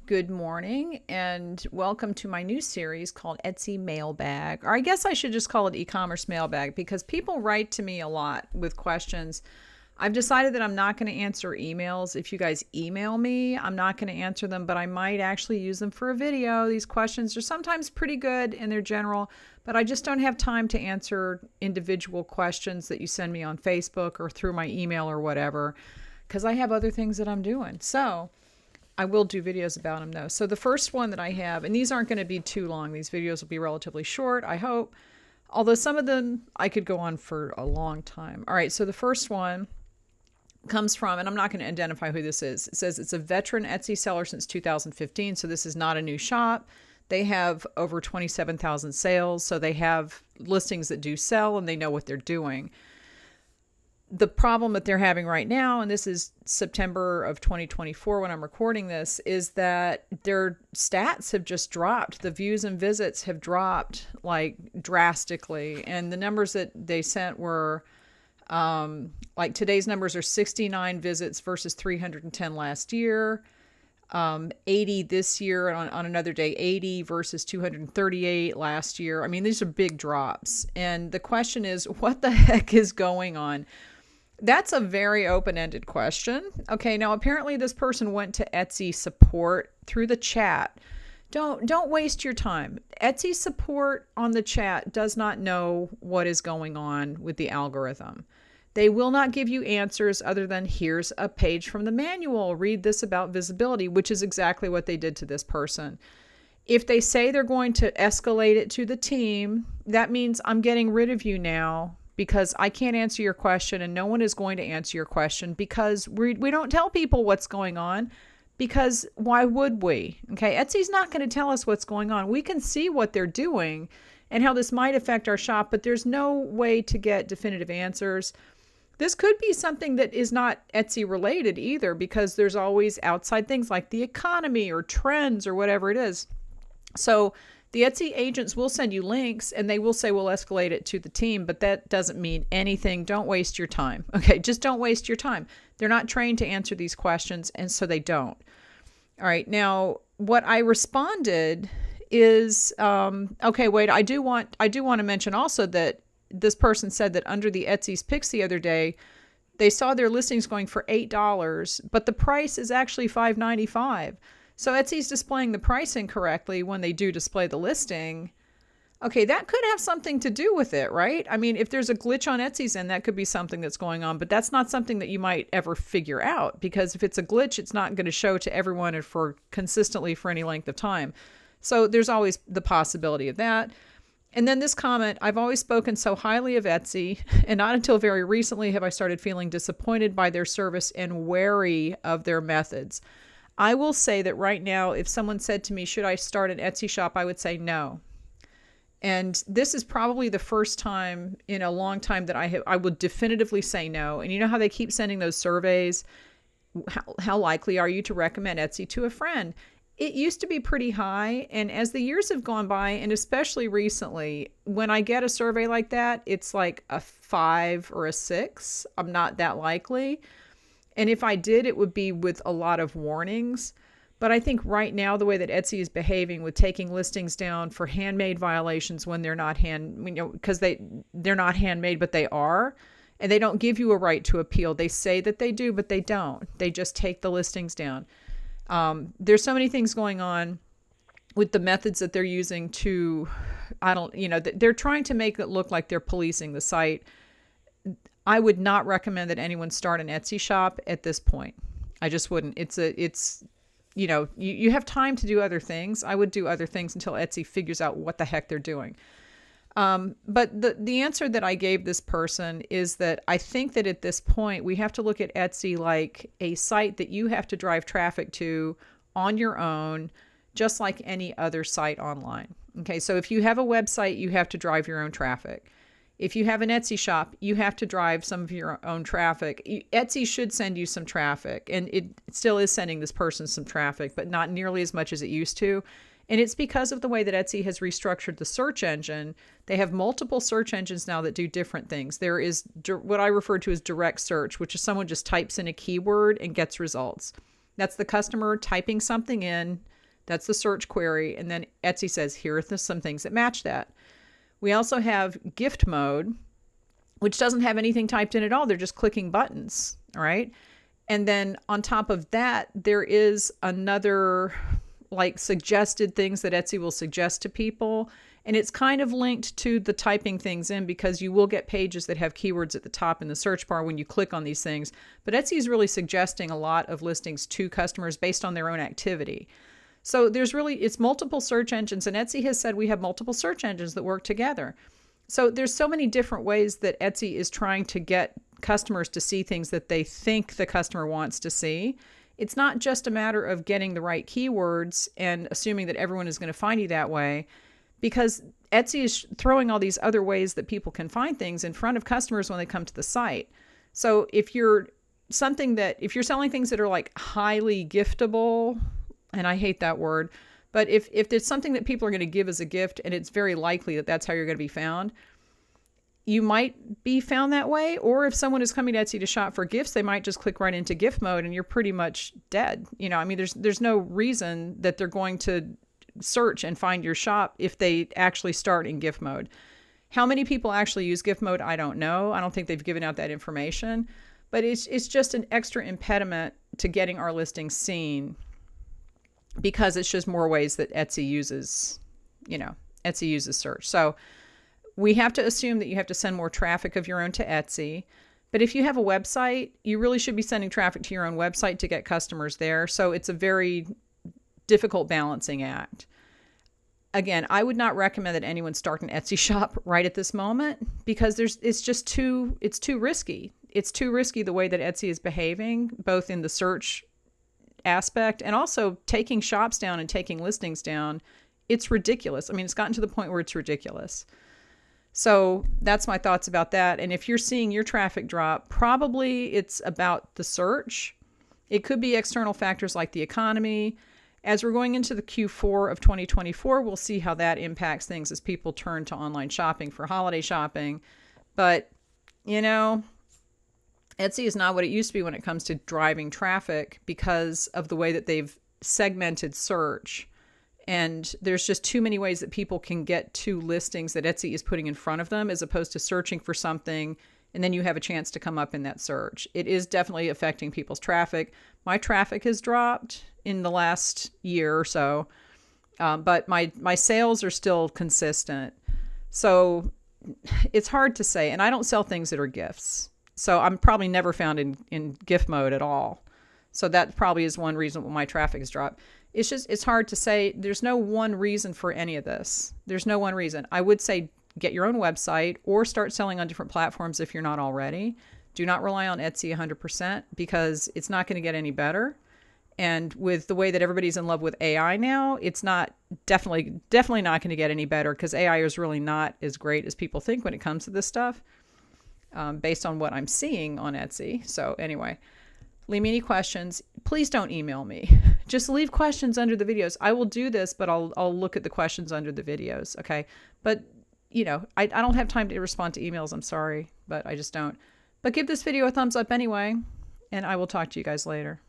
Good morning and welcome to my new series called Etsy Mailbag. Or I guess I should just call it e-commerce mailbag because people write to me a lot with questions. I've decided that I'm not going to answer emails. If you guys email me, I'm not going to answer them, but I might actually use them for a video. These questions are sometimes pretty good and they're general, but I just don't have time to answer individual questions that you send me on Facebook or through my email or whatever because I have other things that I'm doing. So I will do videos about them though. So the first one that I have, and these aren't going to be too long. These videos will be relatively short, I hope. Although some of them I could go on for a long time. All right, so the first one comes from, and I'm not going to identify who this is. It says it's a veteran Etsy seller since 2015. So this is not a new shop. They have over 27,000 sales. So they have listings that do sell and they know what they're doing. The problem that they're having right now, and this is September of 2024 when I'm recording this, is that their stats have just dropped. The views and visits have dropped like drastically. And the numbers that they sent were like today's numbers are 69 visits versus 310 last year. 80 this year, on another day 80 versus 238 last year. I mean, these are big drops. And the question is, what the heck is going on? That's a very open-ended question. Okay, now apparently this person went to Etsy support through the chat. Don't waste your time. Etsy support on the chat does not know what is going on with the algorithm. They will not give you answers other than here's a page from the manual. Read this about visibility, which is exactly what they did to this person. If they say they're going to escalate it to the team, that means I'm getting rid of you now because I can't answer your question and no one is going to answer your question because we don't tell people what's going on because why would we? Okay, Etsy's not going to tell us what's going on. We can see what they're doing and how this might affect our shop, but there's no way to get definitive answers. This could be something that is not Etsy related either because there's always outside things like the economy or trends or whatever it is. So the Etsy agents will send you links and they will say, we'll escalate it to the team, but that doesn't mean anything. Don't waste your time. Okay, just don't waste your time. They're not trained to answer these questions, and so they don't. All right, now what I responded is, okay, wait, I do want to mention also that this person said that under the Etsy's picks the other day, they saw their listings going for $8, but the price is actually $5.95. So Etsy's displaying the price incorrectly when they do display the listing. Okay, that could have something to do with it, right? I mean, if there's a glitch on Etsy's end, that could be something that's going on, but that's not something that you might ever figure out because if it's a glitch, it's not going to show to everyone and for consistently for any length of time. So there's always the possibility of that. And then this comment, I've always spoken so highly of Etsy, and not until very recently have I started feeling disappointed by their service and wary of their methods. I will say that right now, if someone said to me, should I start an Etsy shop, I would say no. And this is probably the first time in a long time that I would definitively say no. And you know how they keep sending those surveys? How likely are you to recommend Etsy to a friend? It used to be pretty high. And as the years have gone by, and especially recently, when I get a survey like that, it's like a 5 or a 6. I'm not that likely. And if I did, it would be with a lot of warnings. But I think right now, the way that Etsy is behaving with taking listings down for handmade violations when they're not because they're not handmade, but they are, and they don't give you a right to appeal. They say that they do, but they don't. They just take the listings down. There's so many things going on with the methods that they're using to, they're trying to make it look like they're policing the site. I would not recommend that anyone start an Etsy shop at this point. I just wouldn't. You have time to do other things. I would do other things until Etsy figures out what the heck they're doing. But the answer that I gave this person is that I think that at this point, we have to look at Etsy like a site that you have to drive traffic to on your own, just like any other site online. Okay, so if you have a website, you have to drive your own traffic. If you have an Etsy shop, you have to drive some of your own traffic. Etsy should send you some traffic, and it still is sending this person some traffic, but not nearly as much as it used to. And it's because of the way that Etsy has restructured the search engine. They have multiple search engines now that do different things. There is what I refer to as direct search, which is someone just types in a keyword and gets results. That's the customer typing something in That's the search query. And then Etsy says, here are some things that match that. We also have gift mode, which doesn't have anything typed in at all. They're just clicking buttons. All right. And then on top of that, there is another like suggested things that Etsy will suggest to people. And it's kind of linked to the typing things in, because you will get pages that have keywords at the top in the search bar when you click on these things. But Etsy is really suggesting a lot of listings to customers based on their own activity. So it's multiple search engines, and Etsy has said we have multiple search engines that work together. So there's so many different ways that Etsy is trying to get customers to see things that they think the customer wants to see. It's not just a matter of getting the right keywords and assuming that everyone is going to find you that way, because Etsy is throwing all these other ways that people can find things in front of customers when they come to the site. So if you're selling things that are like highly giftable, and I hate that word, but if there's something that people are going to give as a gift, and it's very likely that that's how you're going to be found, you might be found that way. Or if someone is coming to Etsy to shop for gifts, they might just click right into gift mode and you're pretty much dead. I mean, there's no reason that they're going to search and find your shop if they actually start in gift mode. How many people actually use gift mode? I don't know. I don't think they've given out that information, but it's just an extra impediment to getting our listings seen, because it's just more ways that Etsy uses search. So we have to assume that you have to send more traffic of your own to Etsy. But if you have a website, you really should be sending traffic to your own website to get customers there. So it's a very difficult balancing act. Again, I would not recommend that anyone start an Etsy shop right at this moment, because it's too risky. It's too risky the way that Etsy is behaving, both in the search aspect and also taking shops down and taking listings down. It's ridiculous. I mean, it's gotten to the point where it's ridiculous. So that's my thoughts about that. And if you're seeing your traffic drop, probably it's about the search. It could be external factors like the economy. As we're going into the Q4 of 2024, we'll see how that impacts things as people turn to online shopping for holiday shopping. But, Etsy is not what it used to be when it comes to driving traffic, because of the way that they've segmented search. And there's just too many ways that people can get to listings that Etsy is putting in front of them, as opposed to searching for something and then you have a chance to come up in that search. It is definitely affecting people's traffic. My traffic has dropped in the last year or so, but my sales are still consistent. So it's hard to say. And I don't sell things that are gifts. So I'm probably never found in gift mode at all. So that probably is one reason why my traffic has dropped. It's hard to say. There's no one reason for any of this. There's no one reason. I would say get your own website or start selling on different platforms if you're not already. Do not rely on Etsy 100% because it's not going to get any better. And with the way that everybody's in love with AI now, it's not definitely not going to get any better, because AI is really not as great as people think when it comes to this stuff, based on what I'm seeing on Etsy. So anyway, leave me any questions. Please don't email me. Just leave questions under the videos. I will do this, but I'll look at the questions under the videos. Okay. But I don't have time to respond to emails. I'm sorry, but I just don't. But give this video a thumbs up anyway, and I will talk to you guys later.